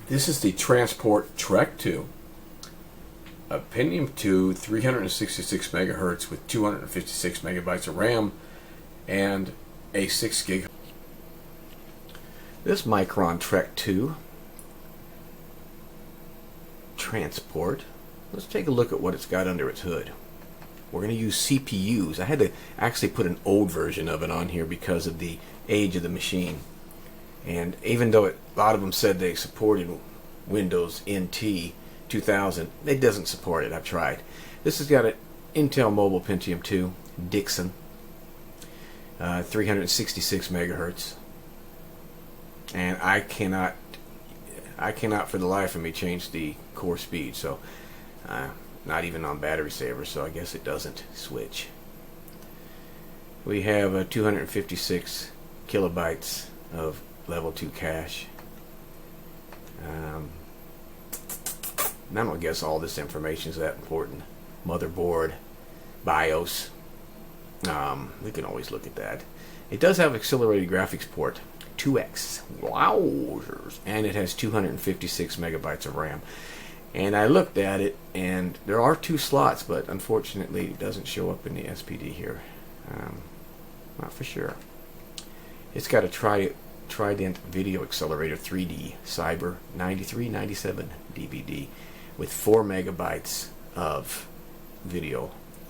This is the Transport Trek 2, a Pentium 2 366 megahertz with 256 megabytes of RAM and a 6 gig. This Micron Trek 2 Transport, let's take a look at what it's got under its hood. We're going to use CPUs. I had to actually put an old version of it on here because of the age of the machine. And even though a lot of them said they supported Windows NT 2000, it doesn't support it. I've tried. This has got an Intel Mobile Pentium 2 Dixon, 366 megahertz, and I cannot for the life of me change the core speed. So, not even on battery saver. So I guess it doesn't switch. We have 256 kilobytes of level 2 cache. And I don't guess all this information is that important. Motherboard, BIOS. We can always look at that. It does have accelerated graphics port, 2x. Wowzers! And it has 256 megabytes of RAM. And I looked at it, and there are 2 slots, but unfortunately it doesn't show up in the SPD here. Not for sure. It's got a Trident Video Accelerator 3D Cyber 9397 DVD with 4 megabytes of video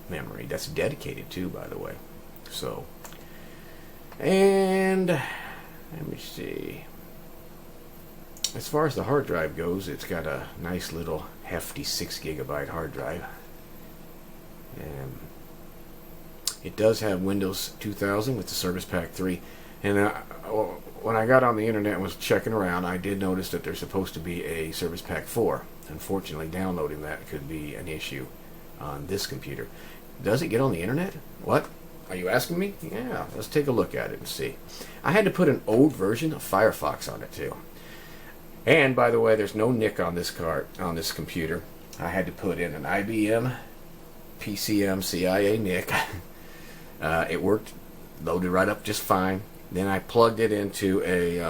memory. That's dedicated too, by the way. So, and let me see. As far as the hard drive goes, it's got a nice little hefty 6 gigabyte hard drive. And it does have Windows 2000 with the Service Pack 3. And when I got on the internet and was checking around, I did notice that there's supposed to be a Service Pack 4. Unfortunately, downloading that could be an issue on this computer. Does it get on the internet? What? Are you asking me? Yeah, let's take a look at it and see. I had to put an old version of Firefox on it too. And by the way, there's no NIC on this computer. I had to put in an IBM PCM CIA NIC. It worked, loaded right up just fine. Then I plugged it into a,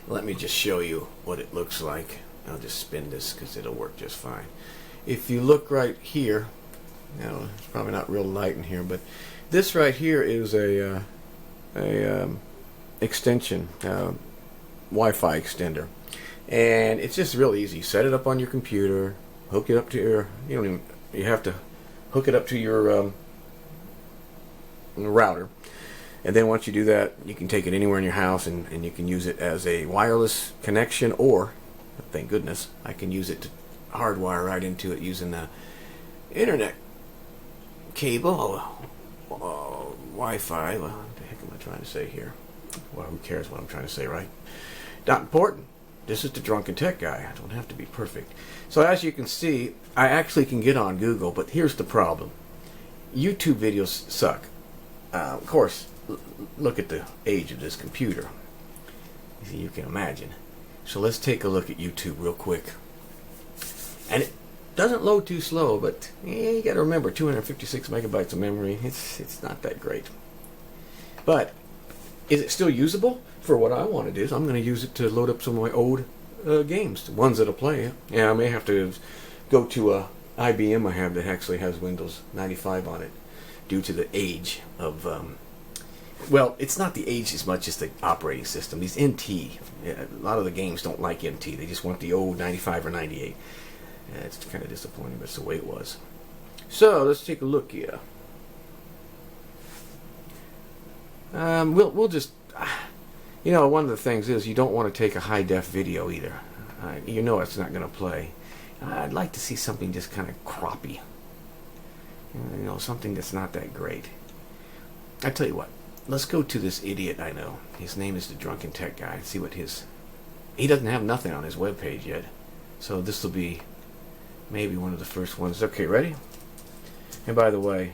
let me just show you what it looks like. I'll just spin this because it'll work just fine. If you look right here, it's probably not real light in here, but this right here is a extension, Wi-Fi extender, and it's just real easy. Set it up on your computer, hook it up to your, you have to hook it up to your router. And then once you do that, you can take it anywhere in your house, and you can use it as a wireless connection, or, thank goodness, I can use it to hardwire right into it using the internet cable, Wi-Fi. Well, what the heck am I trying to say here? Well, who cares what I'm trying to say, right? Not important. This is the Drunken Tech Guy. I don't have to be perfect. So as you can see, I actually can get on Google, but here's the problem. YouTube videos suck. Of course, look at the age of this computer. You can imagine. So let's take a look at YouTube real quick. And it doesn't load too slow, but you got to remember, 256 megabytes of memory. It's not that great. But is it still usable for what I want to do? So I'm going to use it to load up some of my old games, the ones that'll play. Yeah, I may have to go to a IBM I have that actually has Windows 95 on it, due to the age of, well, it's not the age as much as the operating system. These NT, a lot of the games don't like NT. They just want the old 95 or 98. It's kind of disappointing, but it's the way it was. So let's take a look here. We'll just, one of the things is you don't want to take a high def video either. It's not going to play. I'd like to see something just kind of croppy. Something that's not that great. I tell you what, let's go to this idiot I know. His name is the Drunken Tech Guy. And see what he doesn't have nothing on his webpage yet. So this will be maybe one of the first ones. Okay, ready? And by the way,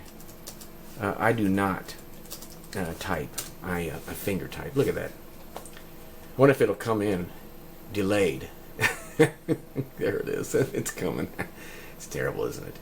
I do not type. I finger type. Look at that. I wonder if it'll come in delayed. There it is. It's coming. It's terrible, isn't it?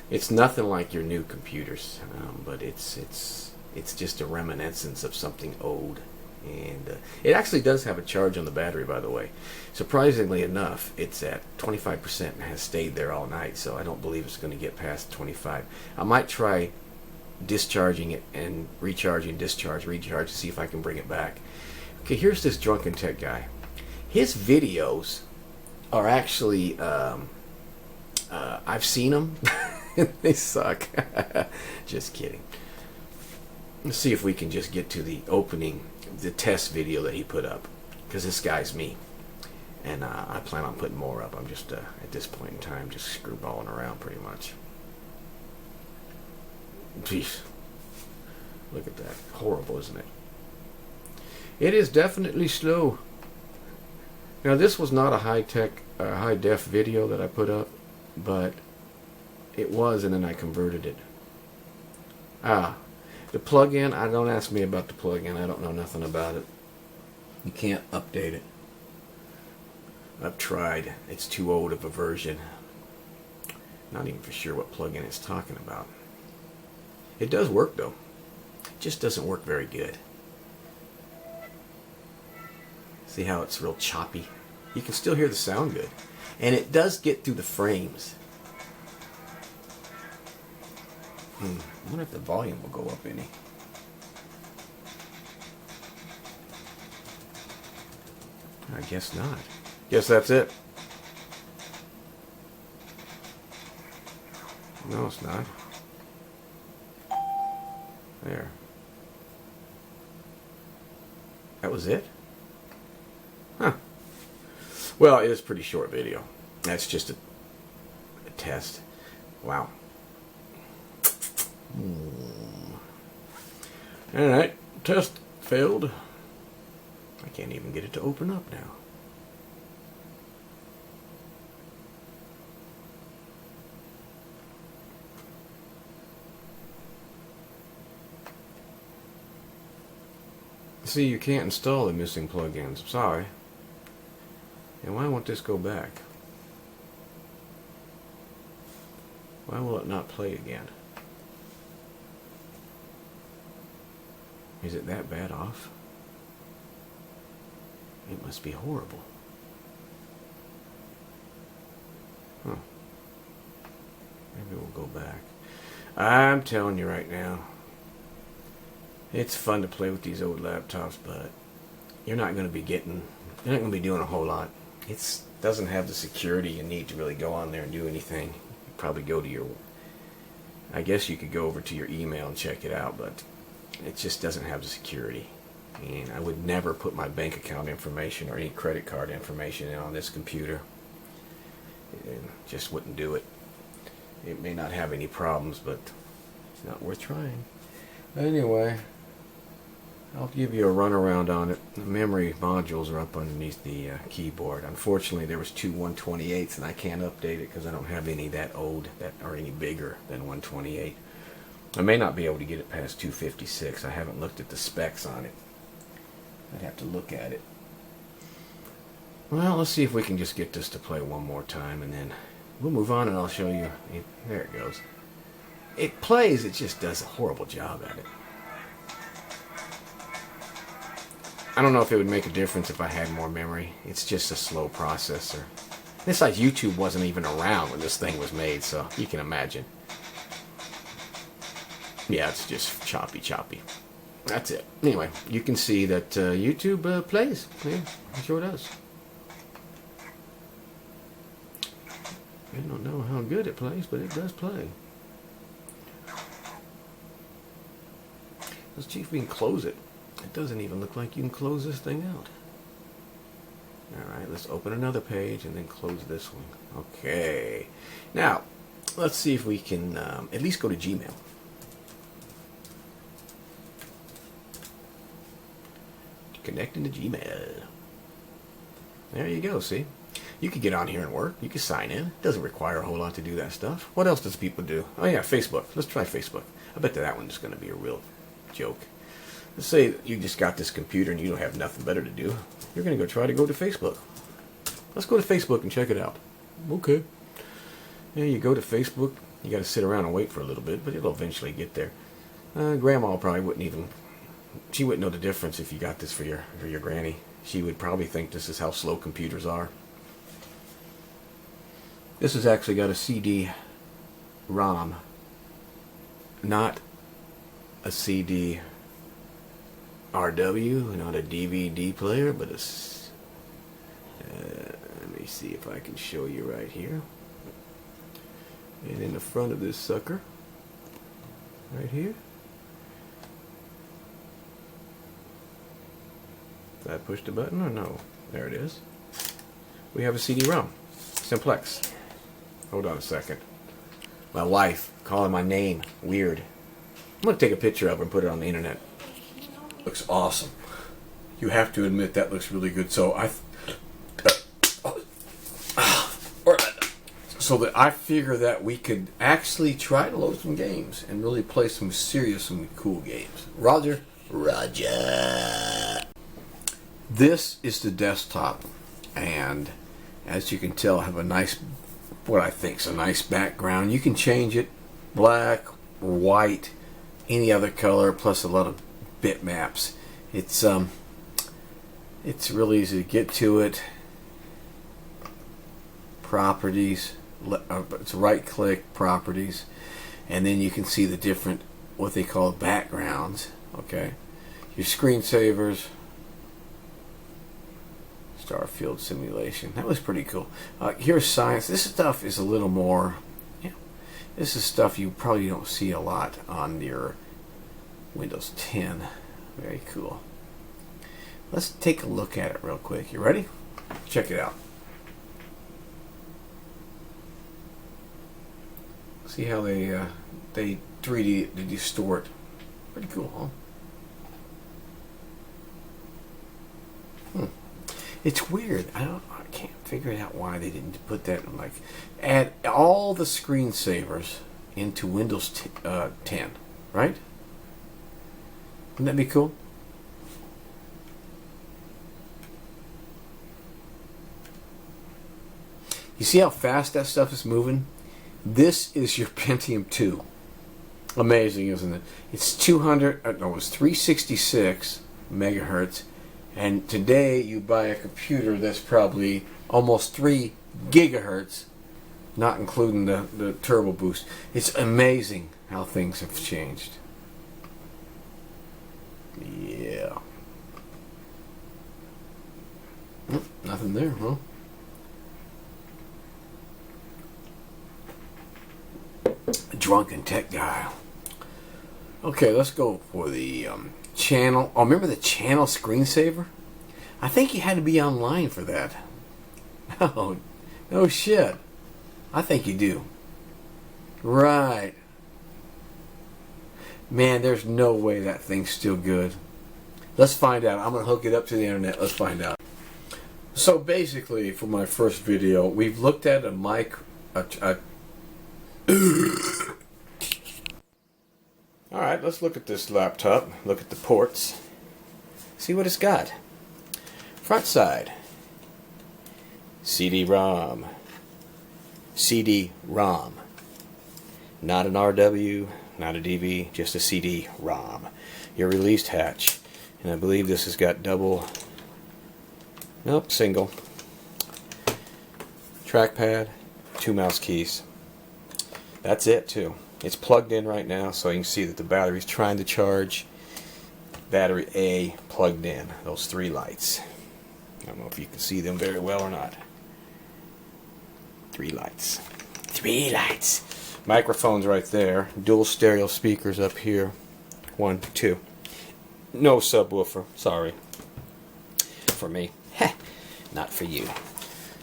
It's nothing like your new computers, but it's It's just a reminiscence of something old. And it actually does have a charge on the battery, by the way. Surprisingly enough, it's at 25% and has stayed there all night, so I don't believe it's going to get past 25. I might try discharging it and recharging, discharge, recharge to see if I can bring it back. Okay, here's this drunken tech guy. His videos are actually, I've seen them. They suck. Just kidding. Let's see if we can just get to the opening, the test video that he put up, because this guy's me, and I plan on putting more up. I'm just at this point in time just screwballing around pretty much. Jeez, look at that. Horrible, isn't it? It is definitely slow. Now this was not a high-tech, high-def video that I put up, but it was, and then I converted it. The plug-in, don't ask me about the plug-in. I don't know nothing about it. You can't update it. I've tried. It's too old of a version. Not even for sure what plug-in it's talking about. It does work, though. It just doesn't work very good. See how it's real choppy? You can still hear the sound good. And it does get through the frames. I wonder if the volume will go up any. I guess not. Guess that's it. No, it's not. There. That was it? Huh. Well, it is a pretty short video. That's just a test. Wow. Alright, test failed. I can't even get it to open up now. See, you can't install the missing plugins. I'm sorry. And why won't this go back? Why will it not play again? Is it that bad off? It must be horrible. Huh. Maybe we'll go back. I'm telling you right now, it's fun to play with these old laptops, but you're not going to be doing a whole lot. It doesn't have the security you need to really go on there and do anything. You probably go to I guess you could go over to your email and check it out, but it just doesn't have the security. And I would never put my bank account information or any credit card information in on this computer. It just wouldn't do it. It may not have any problems, but it's not worth trying. Anyway, I'll give you a runaround on it. The memory modules are up underneath the keyboard. Unfortunately, there was two 128s, and I can't update it because I don't have any that old that are any bigger than 128. I may not be able to get it past 256. I haven't looked at the specs on it. I'd have to look at it. Well, let's see if we can just get this to play one more time, and then we'll move on, and I'll show you. There it goes. It plays, it just does a horrible job at it. I don't know if it would make a difference if I had more memory. It's just a slow processor. This like YouTube wasn't even around when this thing was made, so you can imagine. Yeah, it's just choppy. That's it. Anyway, you can see that YouTube plays. Yeah, it sure does. I don't know how good it plays, but it does play. Let's see if we can close it. It doesn't even look like you can close this thing out. Alright, let's open another page and then close this one. Okay. Now, let's see if we can at least go to Gmail. Connecting to Gmail. There you go, see? You could get on here and work. You could sign in. It doesn't require a whole lot to do that stuff. What else does people do? Oh yeah, Facebook. Let's try Facebook. I bet that one's going to be a real joke. Let's say you just got this computer and you don't have nothing better to do. You're going to try to go to Facebook. Let's go to Facebook and check it out. Okay. Yeah, you go to Facebook. You got to sit around and wait for a little bit, but it'll eventually get there. Grandma probably wouldn't even. She wouldn't know the difference if you got this for your granny. She would probably think this is how slow computers are. This has actually got a CD-ROM, not a CD-RW, not a DVD player, but a. Let me see if I can show you right here. And in the front of this sucker, right here. Did I push the button or no? There it is. We have a CD-ROM. Simplex. Hold on a second. My wife calling my name. Weird. I'm going to take a picture of it and put it on the internet. Looks awesome. You have to admit that looks really good. So I figure that we could actually try to load some games and really play some cool games. Roger. This is the desktop, and as you can tell, I have a nice, what I think is a nice background. You can change it black, white, any other color, plus a lot of bitmaps. It's really easy to get to it. Properties, it's right click, properties, and then you can see the different, what they call backgrounds. Okay, your screensavers. Starfield simulation. That was pretty cool. Here's science. This stuff is a little more. Yeah, this is stuff you probably don't see a lot on your Windows 10. Very cool. Let's take a look at it real quick. You ready? Check it out. See how they 3D they distort. Pretty cool, huh? It's weird. I can't figure out why they didn't put that in, like, add all the screensavers into Windows 10, right? Wouldn't that be cool? You see how fast that stuff is moving? This is your Pentium 2. Amazing, isn't it? It's 366 megahertz. And today you buy a computer that's probably almost 3 gigahertz, not including the turbo boost. It's amazing how things have changed. Yeah. Nothing there, huh? Drunken tech guy. Okay, let's go for the channel. Oh, remember the channel screensaver? I think you had to be online for that. Oh, no shit. I think you do. Right. Man, there's no way that thing's still good. Let's find out. I'm going to hook it up to the internet. Let's find out. So basically, for my first video, we've looked at a mic. Alright, let's look at this laptop. Look at the ports. See what it's got. Front side. CD-ROM. CD-ROM. Not an RW, not a DV, just a CD-ROM. Your released hatch. And I believe this has got double... Nope, single. Trackpad, 2 mouse keys. That's it, too. It's plugged in right now, so you can see that the battery's trying to charge. Battery A plugged in. Those 3 lights. I don't know if you can see them very well or not. 3 lights. 3 lights. Microphone's right there. Dual stereo speakers up here. 1, 2. No subwoofer. Sorry. For me. Heh. Not for you.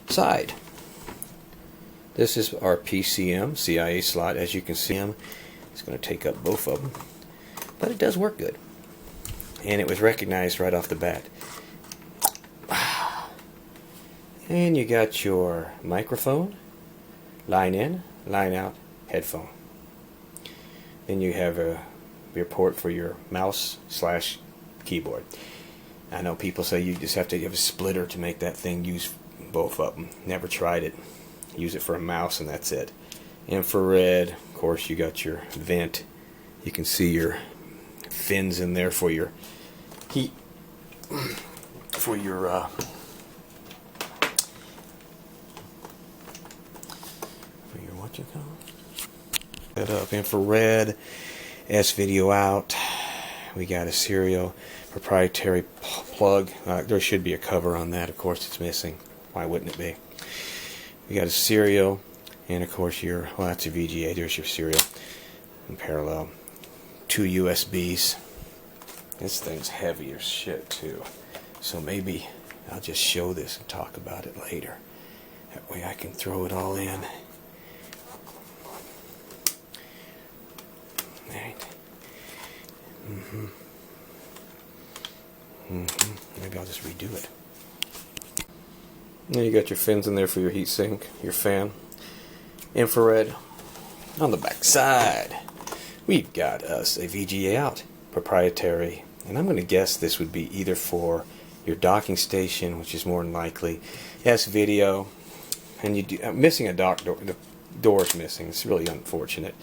Side. This is our PCM CIA slot. As you can see, it's going to take up both of them. But it does work good. And it was recognized right off the bat. And you got your microphone, line in, line out, headphone. Then you have your port for your mouse / keyboard. I know people say you just have to have a splitter to make that thing use both of them. Never tried it. Use it for a mouse and that's it. Infrared, of course, you got your vent. You can see your fins in there for your heat, for your what you call it? Set up infrared, S video out. We got a serial proprietary plug. There should be a cover on that. Of course, it's missing. Why wouldn't it be? We got a serial, and of course your, well, that's a VGA. There's your serial in parallel. 2 USBs. This thing's heavy as shit too. So maybe I'll just show this and talk about it later. That way I can throw it all in. Right. Maybe I'll just redo it. Now you got your fins in there for your heatsink, your fan, infrared. On the back side, we've got us a VGA out, proprietary, and I'm going to guess this would be either for your docking station, which is more than likely, S video, and you do, missing a dock door. The door's missing. It's really unfortunate.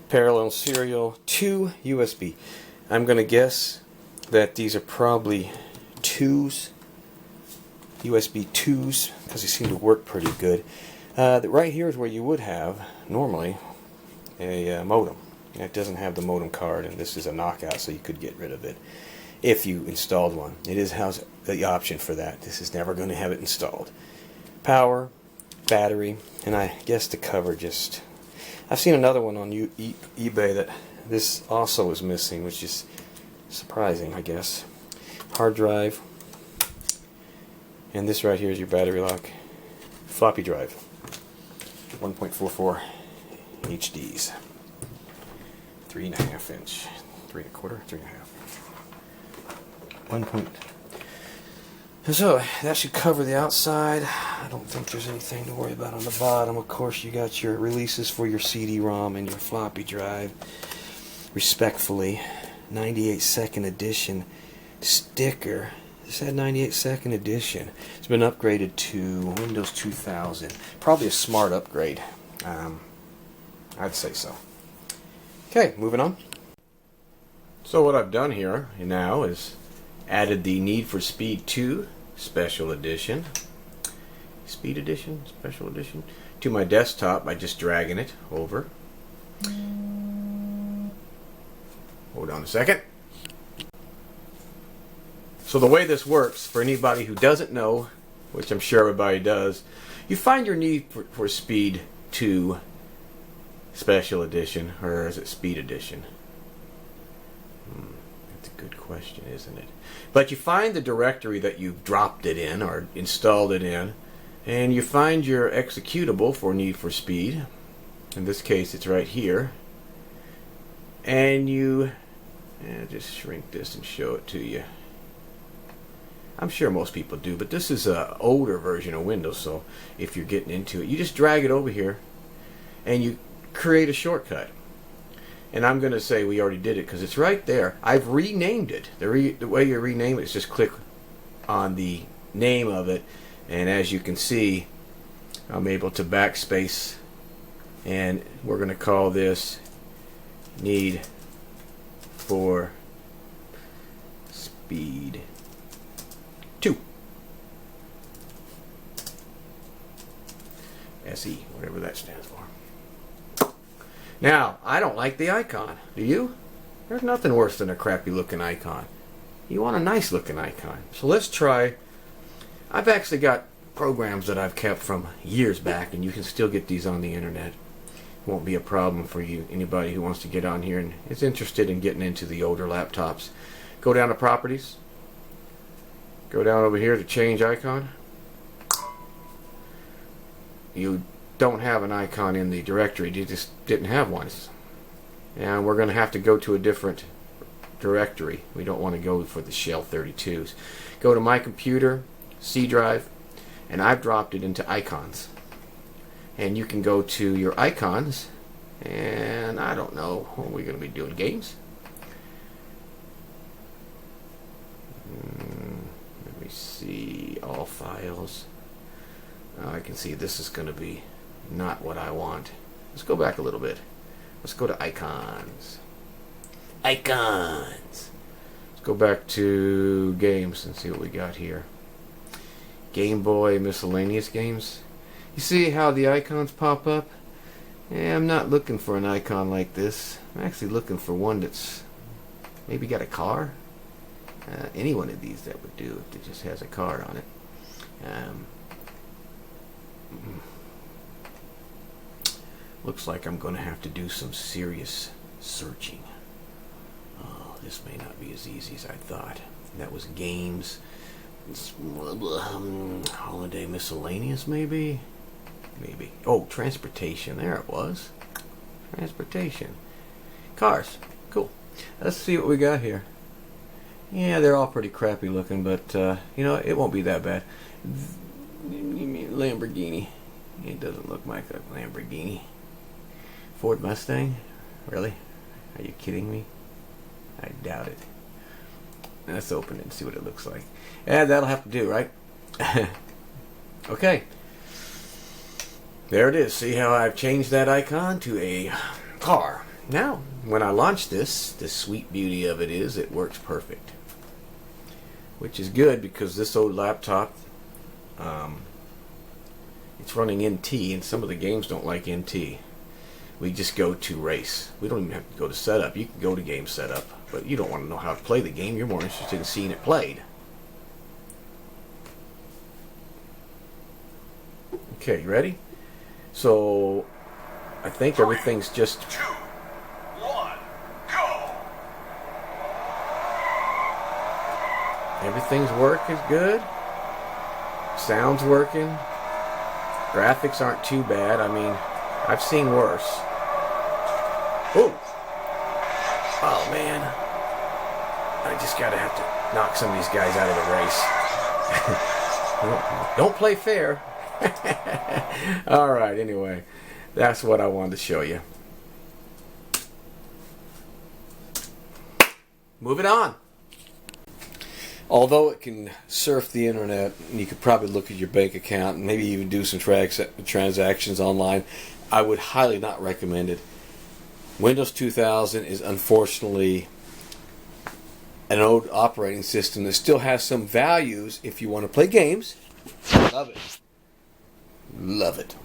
Parallel serial, 2 USB. I'm going to guess that these are probably 2s, USB 2s, because they seem to work pretty good. Right here is where you would have, normally, a modem. It doesn't have the modem card, and this is a knockout, so you could get rid of it if you installed one. It is has the option for that. This is never going to have it installed. Power, battery, and I guess the cover just... I've seen another one on eBay that this also is missing, which is surprising, I guess. Hard drive, and this right here is your battery lock. Floppy drive, 1.44 HDs, 3.5 inch, 3 1/4, 3.5. 1 point. So that should cover the outside. I don't think there's anything to worry about on the bottom. Of course, you got your releases for your CD-ROM and your floppy drive. Respectfully, 98-second edition sticker. This had 98-second edition. It's been upgraded to Windows 2000. Probably a smart upgrade. I'd say so. Okay, moving on. So what I've done here now is added the Need for Speed 2 Special Edition. Speed Edition? Special Edition? To my desktop by just dragging it over. Hold on a second. So the way this works, for anybody who doesn't know, which I'm sure everybody does, you find your Need for Speed 2 Special Edition, or is it Speed Edition? That's a good question, isn't it? But you find the directory that you've dropped it in or installed it in, and you find your executable for Need for Speed. In this case, it's right here. And you just shrink this and show it to you. I'm sure most people do, but this is an older version of Windows, so if you're getting into it, you just drag it over here and you create a shortcut. And I'm going to say we already did it because it's right there. I've renamed it. The way you rename it is just click on the name of it, and as you can see, I'm able to backspace, and we're going to call this Need for Speed 2. SE, whatever that stands for. Now, I don't like the icon. Do you? There's nothing worse than a crappy looking icon. You want a nice looking icon. So let's try. I've actually got programs that I've kept from years back, and you can still get these on the internet. It won't be a problem for you, anybody who wants to get on here and is interested in getting into the older laptops. Go down to Properties. Go down over here to Change Icon. You don't have an icon in the directory. You just didn't have one. And we're going to have to go to a different directory. We don't want to go for the Shell 32s. Go to My Computer, C drive, and I've dropped it into Icons. And you can go to your icons, and I don't know, are we going to be doing games? Let me see, all files. I can see this is going to be not what I want. Let's go back a little bit. Let's go to Icons. Icons. Let's go back to games and see what we got here. Game Boy miscellaneous games. You see how the icons pop up? Yeah, I'm not looking for an icon like this. I'm actually looking for one that's maybe got a car. Any one of these that would do if it just has a car on it. Looks like I'm going to have to do some serious searching. Oh, this may not be as easy as I thought. That was games. Holiday miscellaneous, maybe? Maybe. Oh, transportation. There it was. Transportation. Cars. Cool. Let's see what we got here. Yeah, they're all pretty crappy looking, but, you know, it won't be that bad. Lamborghini. It doesn't look like a Lamborghini. Ford Mustang? Really? Are you kidding me? I doubt it. Let's open it and see what it looks like. Yeah, that'll have to do, right? Okay. There it is. See how I've changed that icon to a car. Now, when I launch this, the sweet beauty of it is it works perfect. Which is good because this old laptop, it's running NT, and some of the games don't like NT. We just go to race. We don't even have to go to setup. You can go to game setup, but you don't want to know how to play the game. You're more interested in seeing it played. Okay, you ready? So, I think everything's just... 3, 2, 1, go! Everything's working good. Sound's working. Graphics aren't too bad. I mean, I've seen worse. Oh! Oh, man. I just gotta have to knock some of these guys out of the race. Don't play fair. Alright, anyway. That's what I wanted to show you. Moving on. Although it can surf the internet, and you could probably look at your bank account and maybe even do some transactions online, I would highly not recommend it. Windows 2000 is unfortunately an old operating system that still has some values if you want to play games. Love it. Love it.